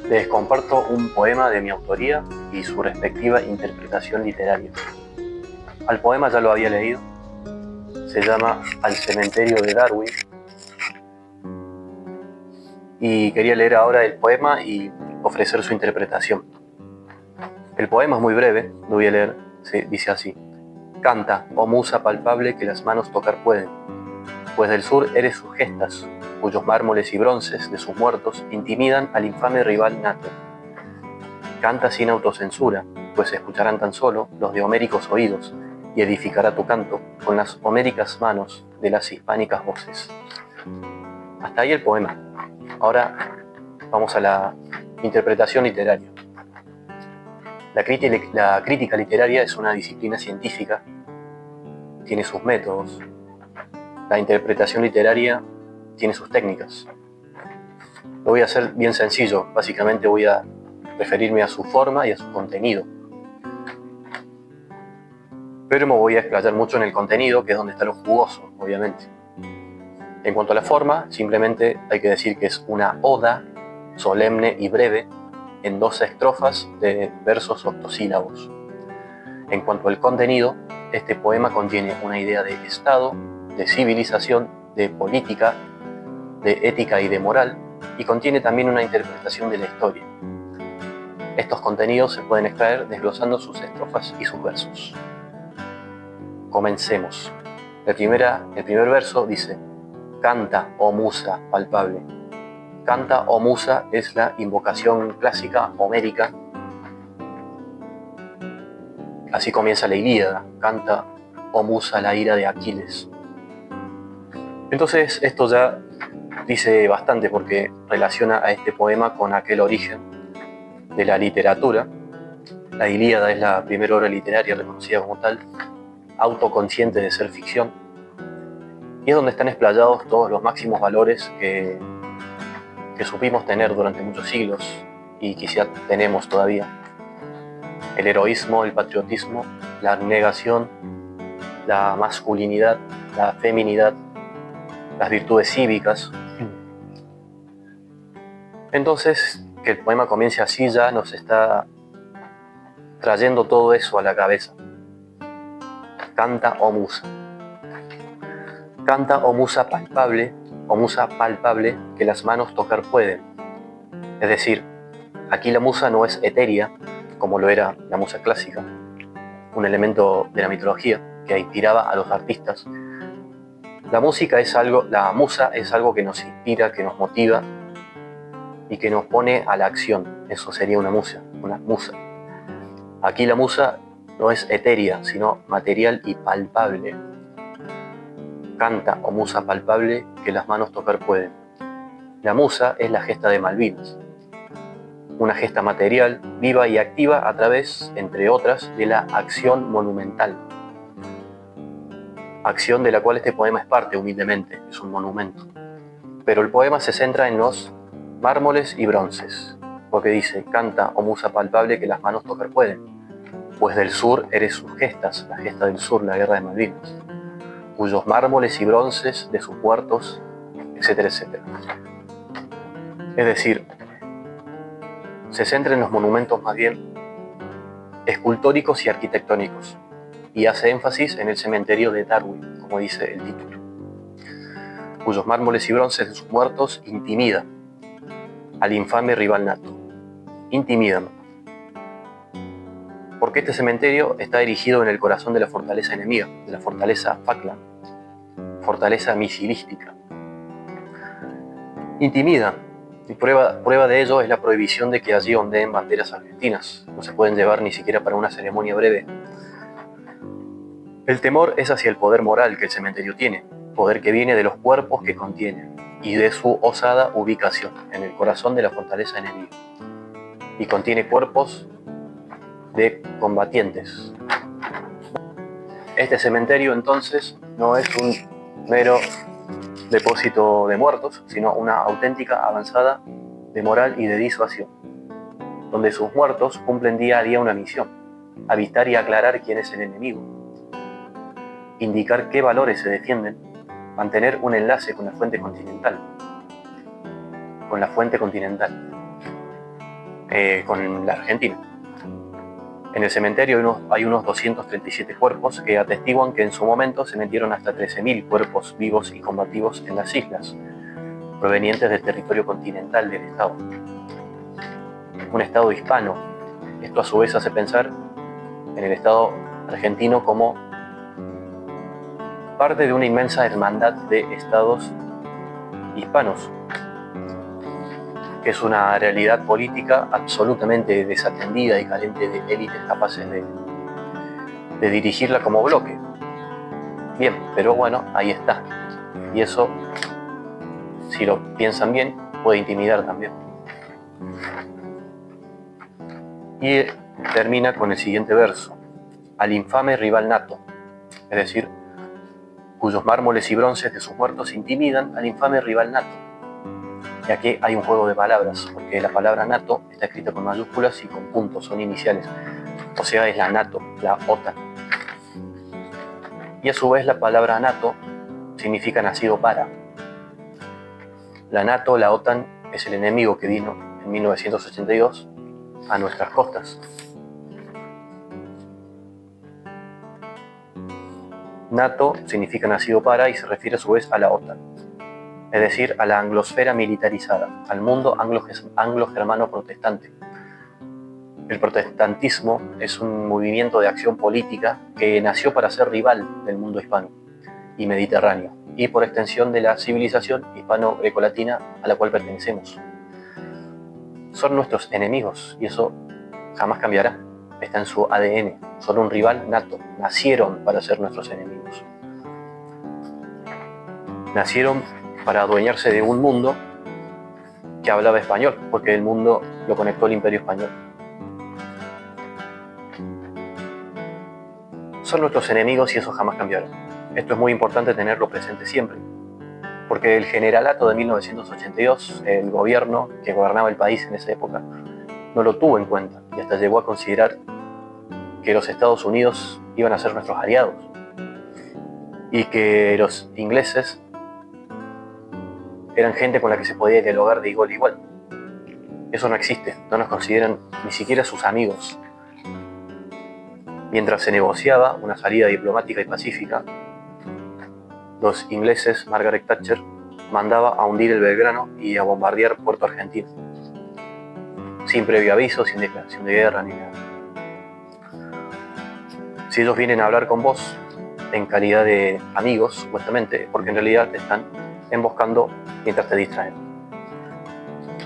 Les comparto un poema de mi autoría y su respectiva interpretación literaria. Al poema ya lo había leído, se llama Al cementerio de Darwin, y quería leer ahora el poema y ofrecer su interpretación. El poema es muy breve, lo voy a leer, dice así: Canta, oh musa palpable que las manos tocar pueden, pues del sur eres sus gestas, cuyos mármoles y bronces de sus muertos intimidan al infame rival nato. Canta sin autocensura, pues escucharán tan solo los de homéricos oídos, y edificará tu canto con las homéricas manos de las hispánicas voces. Hasta ahí el poema. Ahora vamos a la interpretación literaria. La crítica literaria es una disciplina científica, tiene sus métodos. La interpretación literaria tiene sus técnicas. Lo voy a hacer bien sencillo, básicamente voy a referirme a su forma y a su contenido. Pero me voy a explayar mucho en el contenido, que es donde está lo jugoso, obviamente. En cuanto a la forma, simplemente hay que decir que es una oda solemne y breve en 12 estrofas de versos octosílabos. En cuanto al contenido, este poema contiene una idea de Estado, de civilización, de política, de ética y de moral, y contiene también una interpretación de la historia. Estos contenidos se pueden extraer desglosando sus estrofas y sus versos. Comencemos. El primer verso dice: Canta, oh musa palpable. Canta, oh musa es la invocación clásica homérica. Así comienza la Ilíada. Canta, oh musa, la ira de Aquiles. Entonces esto ya dice bastante, porque relaciona a este poema con aquel origen de la literatura. La Ilíada es la primera obra literaria reconocida como tal, autoconsciente de ser ficción, y es donde están explayados todos los máximos valores que supimos tener durante muchos siglos y quizá tenemos todavía: el heroísmo, el patriotismo, la abnegación, la masculinidad, la feminidad, las virtudes cívicas. Entonces, que el poema comience así ya nos está trayendo todo eso a la cabeza. Canta, oh musa. Canta, oh musa palpable, que las manos tocar pueden. Es decir, aquí la musa no es etérea, como lo era la musa clásica, un elemento de la mitología que inspiraba a los artistas. La musa es algo que nos inspira, que nos motiva y que nos pone a la acción. Eso sería una musa. Aquí la musa no es etérea, sino material y palpable. Canta, oh musa palpable, que las manos tocar pueden. La musa es la gesta de Malvinas, una gesta material, viva y activa a través, entre otras, de la acción monumental. Acción de la cual este poema es parte, humildemente, es un monumento. Pero el poema se centra en los mármoles y bronces, porque dice: Canta, oh musa palpable, que las manos tocar pueden, pues del sur eres sus gestas, la gesta del sur, la guerra de Malvinas, cuyos mármoles y bronces de sus puertos, etcétera, etcétera. Es decir, se centra en los monumentos más bien escultóricos y arquitectónicos, y hace énfasis en el cementerio de Darwin, como dice el título, cuyos mármoles y bronces de sus muertos intimidan al infame rival nato. Intimidan, porque este cementerio está erigido en el corazón de la fortaleza enemiga, de la fortaleza Falkland, fortaleza misilística. Intimidan, y prueba de ello es la prohibición de que allí ondeen banderas argentinas. No se pueden llevar ni siquiera para una ceremonia breve. El temor es hacia el poder moral que el cementerio tiene, poder que viene de los cuerpos que contiene y de su osada ubicación en el corazón de la fortaleza enemiga. Y contiene cuerpos de combatientes. Este cementerio entonces no es un mero depósito de muertos, sino una auténtica avanzada de moral y de disuasión, donde sus muertos cumplen día a día una misión: avistar y aclarar quién es el enemigo, indicar qué valores se defienden, mantener un enlace con la fuente continental. con la Argentina. En el cementerio hay unos 237 cuerpos que atestiguan que en su momento se metieron hasta 13.000 cuerpos vivos y combativos en las islas, provenientes del territorio continental del Estado. Un Estado hispano. Esto a su vez hace pensar en el Estado argentino como parte de una inmensa hermandad de estados hispanos, que es una realidad política absolutamente desatendida y carente de élites capaces de dirigirla como bloque. Bien, pero bueno, ahí está. Y eso, si lo piensan bien, puede intimidar también. Y termina con el siguiente verso: al infame rival nato, es decir, cuyos mármoles y bronces de sus muertos intimidan al infame rival nato. Y aquí hay un juego de palabras, porque la palabra NATO está escrita con mayúsculas y con puntos, son iniciales. O sea, es la NATO, la OTAN. Y a su vez la palabra NATO significa nacido para. La NATO, la OTAN, es el enemigo que vino en 1982 a nuestras costas. NATO significa nacido para y se refiere a su vez a la OTAN, es decir, a la anglosfera militarizada, al mundo anglo-germano protestante. El protestantismo es un movimiento de acción política que nació para ser rival del mundo hispano y mediterráneo, y por extensión de la civilización hispano-grecolatina a la cual pertenecemos. Son nuestros enemigos y eso jamás cambiará. Está en su ADN. Son un rival nato. Nacieron para ser nuestros enemigos. Nacieron para adueñarse de un mundo que hablaba español, porque el mundo lo conectó el Imperio Español. Son nuestros enemigos y eso jamás cambiará. Esto es muy importante tenerlo presente siempre, porque el generalato de 1982, el gobierno que gobernaba el país en esa época, no lo tuvo en cuenta y hasta llegó a considerar que los Estados Unidos iban a ser nuestros aliados y que los ingleses eran gente con la que se podía dialogar de igual a igual. Eso no existe, no nos consideran ni siquiera sus amigos. Mientras se negociaba una salida diplomática y pacífica, los ingleses, Margaret Thatcher, mandaba a hundir el Belgrano y a bombardear Puerto Argentino, sin previo aviso, sin declaración de guerra ni nada. Si ellos vienen a hablar con vos en calidad de amigos, supuestamente, porque en realidad te están emboscando mientras te distraen.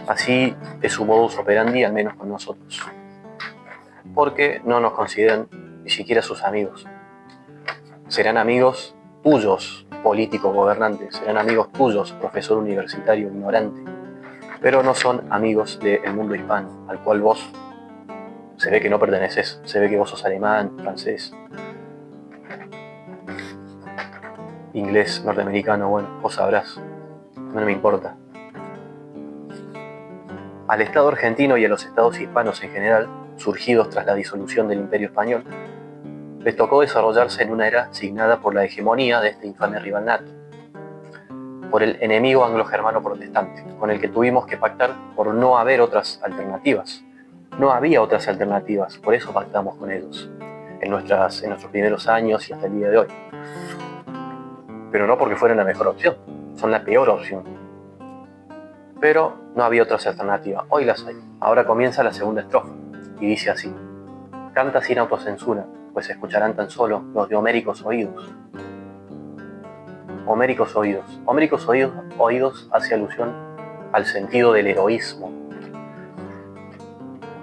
Así es su modus operandi, al menos con nosotros, porque no nos consideran ni siquiera sus amigos. Serán amigos tuyos, políticos, gobernantes, serán amigos tuyos, profesor universitario, ignorante, pero no son amigos del mundo hispano, al cual vos se ve que no perteneces, se ve que vos sos alemán, francés, inglés, norteamericano, bueno, vos sabrás, no me importa. Al Estado argentino y a los estados hispanos en general, surgidos tras la disolución del Imperio Español, les tocó desarrollarse en una era signada por la hegemonía de este infame rival nato, por el enemigo anglo-germano protestante, con el que tuvimos que pactar por no haber otras alternativas. No había otras alternativas, por eso pactamos con ellos, en nuestros primeros años y hasta el día de hoy. Pero no porque fueran la mejor opción, son la peor opción. Pero no había otras alternativas, hoy las hay. Ahora comienza la segunda estrofa, y dice así: canta sin autocensura, pues escucharán tan solo los de homéricos oídos. Homéricos oídos. Homéricos oídos hace alusión al sentido del heroísmo,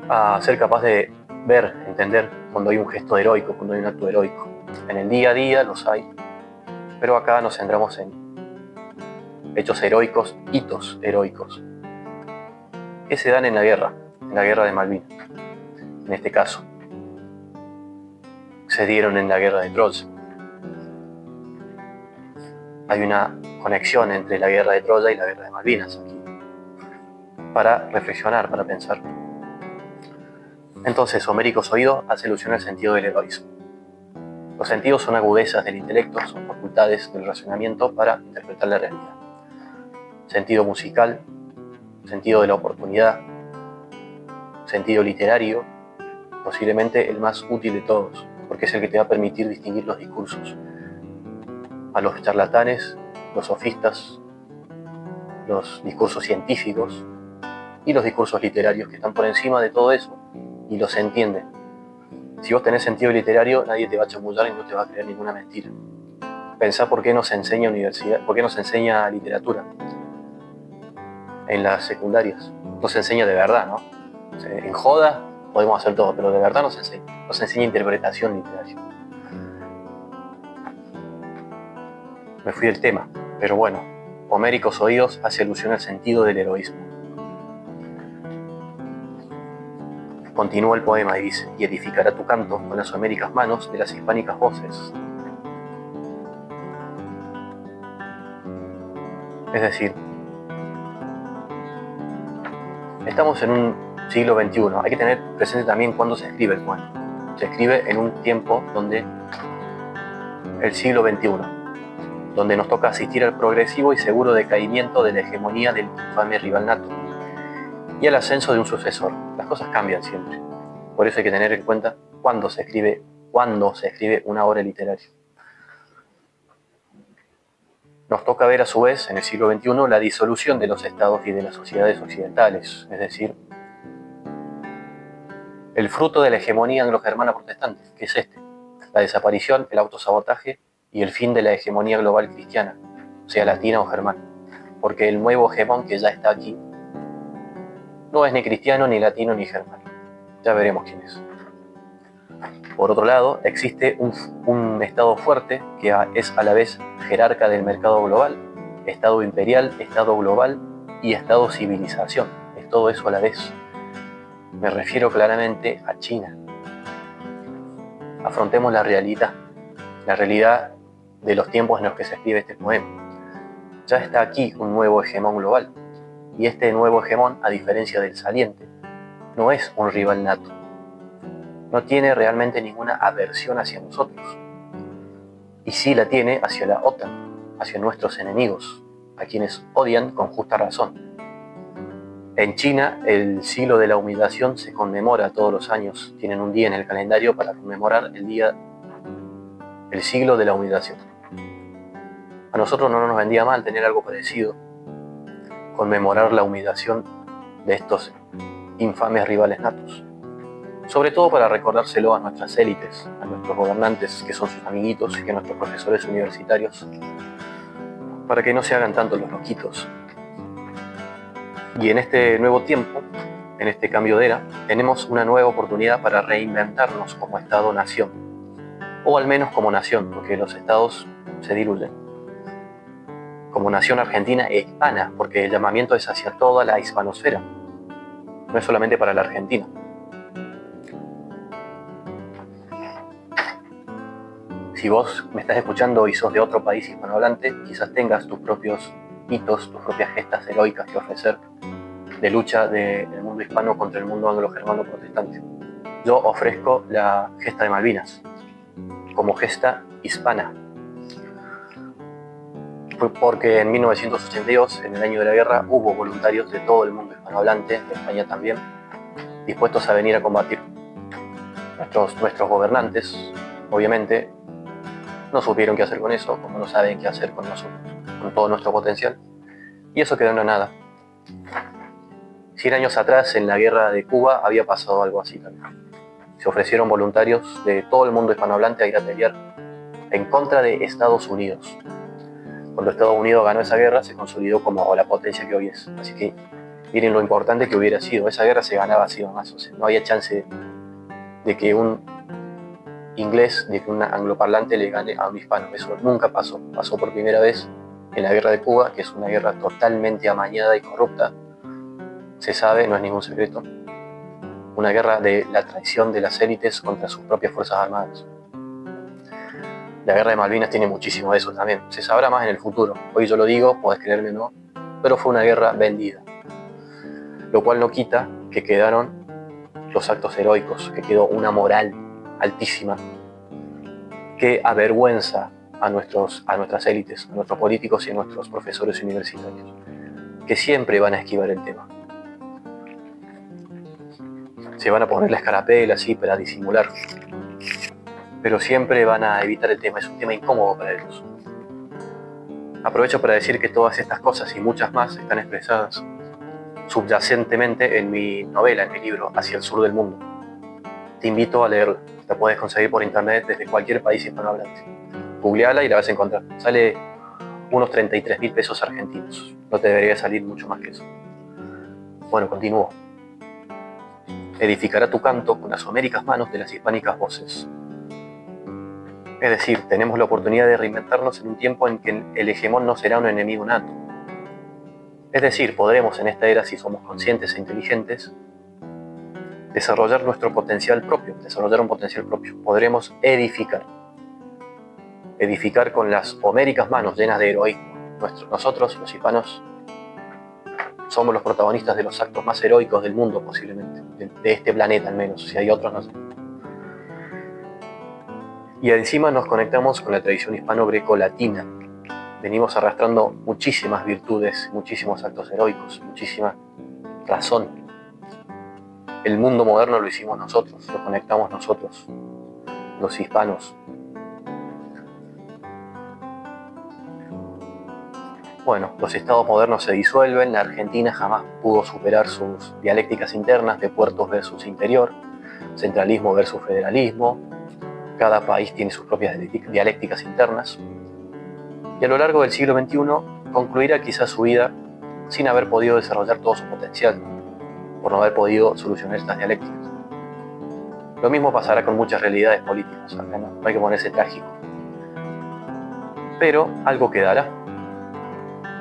a ser capaz de ver, entender cuando hay un gesto heroico, cuando hay un acto heroico. En el día a día los hay, pero acá nos centramos en hechos heroicos, hitos heroicos, que se dan en la guerra de Malvinas. En este caso, se dieron en la guerra de Troya. Hay una conexión entre la guerra de Troya y la guerra de Malvinas aquí, para reflexionar, para pensar. Entonces, homéricos oídos hace alusión al sentido del heroísmo. Los sentidos son agudezas del intelecto, son facultades del razonamiento para interpretar la realidad. Sentido musical, sentido de la oportunidad, sentido literario, posiblemente el más útil de todos, porque es el que te va a permitir distinguir los discursos. A los charlatanes, los sofistas, los discursos científicos y los discursos literarios que están por encima de todo eso y los entienden. Si vos tenés sentido literario, nadie te va a chamullar y no te va a creer ninguna mentira. Pensá por qué nos enseña universidad, por qué nos enseña literatura en las secundarias. Nos enseña de verdad, ¿no? O sea, en joda podemos hacer todo, pero de verdad nos enseña interpretación literaria. Me fui del tema, pero bueno, Homéricos oídos hace alusión al sentido del heroísmo. Continúa el poema y dice: y edificará tu canto con las homéricas manos de las hispánicas voces. Es decir, estamos en un siglo XXI. Hay que tener presente también cuándo se escribe el poema. Se escribe en un tiempo donde el siglo XXI, donde nos toca asistir al progresivo y seguro decaimiento de la hegemonía del infame rival nato y al ascenso de un sucesor. Las cosas cambian siempre. Por eso hay que tener en cuenta cuándo se escribe una obra literaria. Nos toca ver a su vez en el siglo XXI la disolución de los estados y de las sociedades occidentales, es decir, el fruto de la hegemonía anglo-germana protestante, que es la desaparición, el autosabotaje y el fin de la hegemonía global cristiana, sea latina o germana, porque el nuevo hegemón que ya está aquí no es ni cristiano, ni latino, ni germano. Ya veremos quién es. Por otro lado, existe un Estado fuerte que es a la vez jerarca del mercado global, Estado imperial, Estado global y Estado civilización. Es todo eso a la vez. Me refiero claramente a China. Afrontemos la realidad de los tiempos en los que se escribe este poema. Ya está aquí un nuevo hegemón global, y este nuevo hegemón, a diferencia del saliente, no es un rival nato. No tiene realmente ninguna aversión hacia nosotros. Y sí la tiene hacia la OTAN, hacia nuestros enemigos, a quienes odian con justa razón. En China, el siglo de la humillación se conmemora todos los años. Tienen un día en el calendario para conmemorar el siglo de la humillación. A nosotros no nos vendía mal tener algo parecido, conmemorar la humillación de estos infames rivales natos. Sobre todo para recordárselo a nuestras élites, a nuestros gobernantes, que son sus amiguitos, y a nuestros profesores universitarios, para que no se hagan tanto los loquitos. Y en este nuevo tiempo, en este cambio de era, tenemos una nueva oportunidad para reinventarnos como Estado-nación, o al menos como nación, porque los estados se diluyen. Como nación argentina e hispana, porque el llamamiento es hacia toda la hispanosfera, no es solamente para la Argentina. Si vos me estás escuchando y sos de otro país hispanohablante, quizás tengas tus propios hitos, tus propias gestas heroicas que ofrecer de lucha del mundo hispano contra el mundo anglo-germano protestante. Yo ofrezco la gesta de Malvinas como gesta hispana, porque en 1982, en el año de la guerra, hubo voluntarios de todo el mundo hispanohablante, de España también, dispuestos a venir a combatir. Nuestros gobernantes, obviamente, no supieron qué hacer con eso, como no saben qué hacer con nosotros, con todo nuestro potencial, y eso quedó en la nada. 100 años atrás, en la guerra de Cuba, había pasado algo así también. Se ofrecieron voluntarios de todo el mundo hispanohablante a ir a pelear en contra de Estados Unidos. Cuando Estados Unidos ganó esa guerra, se consolidó como la potencia que hoy es. Así que miren lo importante que hubiera sido. Esa guerra se ganaba así nomás. O sea, no había chance de que un inglés, de que un angloparlante le gane a un hispano. Eso nunca pasó. Pasó por primera vez en la guerra de Cuba, que es una guerra totalmente amañada y corrupta. Se sabe, no es ningún secreto. Una guerra de la traición de las élites contra sus propias fuerzas armadas. La guerra de Malvinas tiene muchísimo de eso también. Se sabrá más en el futuro. Hoy yo lo digo, podés creerme o no, pero fue una guerra vendida. Lo cual no quita que quedaron los actos heroicos, que quedó una moral altísima que avergüenza a nuestras élites, a nuestros políticos y a nuestros profesores universitarios, que siempre van a esquivar el tema. se van a poner la escarapela así para disimular, pero siempre van a evitar el tema, es un tema incómodo para ellos. Aprovecho para decir que todas estas cosas y muchas más están expresadas subyacentemente en mi novela, en mi libro Hacia el Sur del Mundo. Te invito a leerla, la puedes conseguir por internet desde cualquier país hispanohablante. Googleala y la vas a encontrar, sale unos 33.000 pesos argentinos, no te debería salir mucho más que eso. Bueno, continúo. Edificará tu canto con las homéricas manos de las hispánicas voces. Es decir, tenemos la oportunidad de reinventarnos en un tiempo en que el hegemón no será un enemigo nato. Es decir, podremos en esta era, si somos conscientes e inteligentes, desarrollar nuestro potencial propio, desarrollar un potencial propio. Podremos edificar con las homéricas manos llenas de heroísmo. Nosotros, los hispanos, somos los protagonistas de los actos más heroicos del mundo, posiblemente, de este planeta al menos, si hay otros no sé. Y encima nos conectamos con la tradición hispano-greco-latina. Venimos arrastrando muchísimas virtudes, muchísimos actos heroicos, muchísima razón. El mundo moderno lo hicimos nosotros, lo conectamos nosotros, los hispanos. Bueno, los estados modernos se disuelven, la Argentina jamás pudo superar sus dialécticas internas de puertos versus interior, centralismo versus federalismo. Cada país tiene sus propias dialécticas internas. Y a lo largo del siglo XXI concluirá quizás su vida sin haber podido desarrollar todo su potencial, por no haber podido solucionar estas dialécticas. Lo mismo pasará con muchas realidades políticas, acá no hay que ponerse trágico. Pero algo quedará.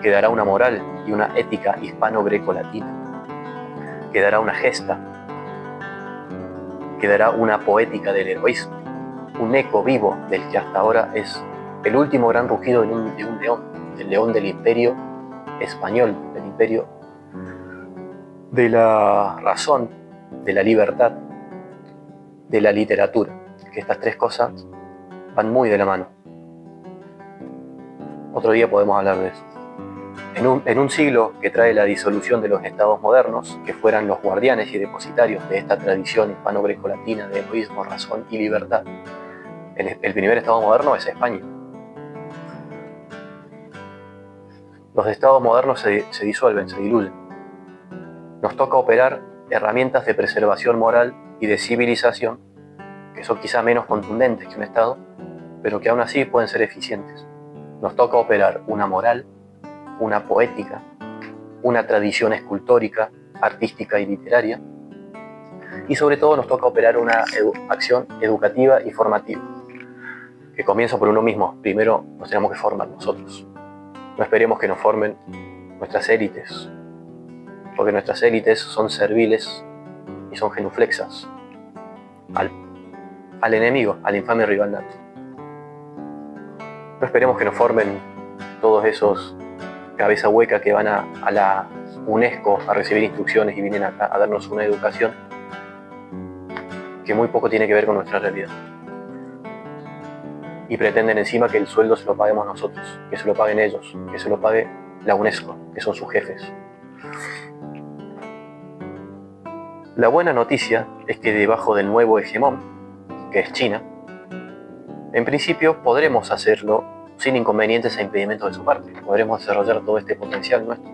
Quedará una moral y una ética hispano-greco-latina. Quedará una gesta. Quedará una poética del heroísmo. Un eco vivo del que hasta ahora es el último gran rugido de un león, el león del imperio español, del imperio de la razón, de la libertad, de la literatura, que estas tres cosas van muy de la mano. Otro día podemos hablar de eso. En un siglo que trae la disolución de los estados modernos, que fueran los guardianes y depositarios de esta tradición hispano-greco-latina de heroísmo, razón y libertad, el primer estado moderno es España. Los estados modernos se disuelven, se diluyen. Nos toca operar herramientas de preservación moral y de civilización que son quizá menos contundentes que un estado, pero que aún así pueden ser eficientes. Nos toca operar una moral, una poética, una tradición escultórica, artística y literaria, y sobre todo nos toca operar una acción educativa y formativa, que comienza por uno mismo. Primero nos tenemos que formar nosotros. No esperemos que nos formen nuestras élites, porque nuestras élites son serviles y son genuflexas al enemigo, al infame rival nato. No esperemos que nos formen todos esos cabeza hueca que van a la UNESCO a recibir instrucciones y vienen acá a darnos una educación que muy poco tiene que ver con nuestra realidad. Y pretenden encima que el sueldo se lo paguemos nosotros, que se lo paguen ellos, que se lo pague la UNESCO, que son sus jefes. La buena noticia es que debajo del nuevo hegemón, que es China, en principio podremos hacerlo sin inconvenientes e impedimentos de su parte. Podremos desarrollar todo este potencial nuestro.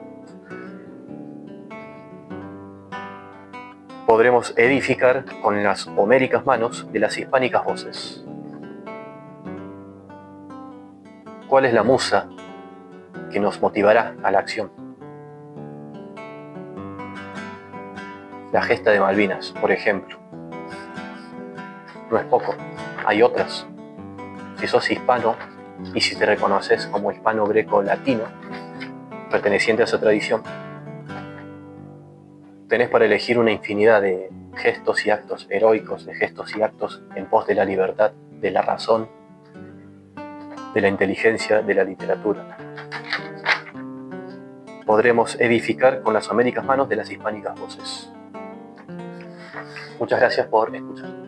Podremos edificar con las homéricas manos de las hispánicas voces. ¿Cuál es la musa que nos motivará a la acción? La gesta de Malvinas, por ejemplo. No es poco, hay otras. Si sos hispano y si te reconoces como hispano-greco-latino, perteneciente a esa tradición, tenés para elegir una infinidad de gestos y actos heroicos, de gestos y actos en pos de la libertad, de la razón, de la inteligencia, de la literatura. Podremos edificar con las homéricas manos de las hispánicas voces. Muchas gracias por escuchar.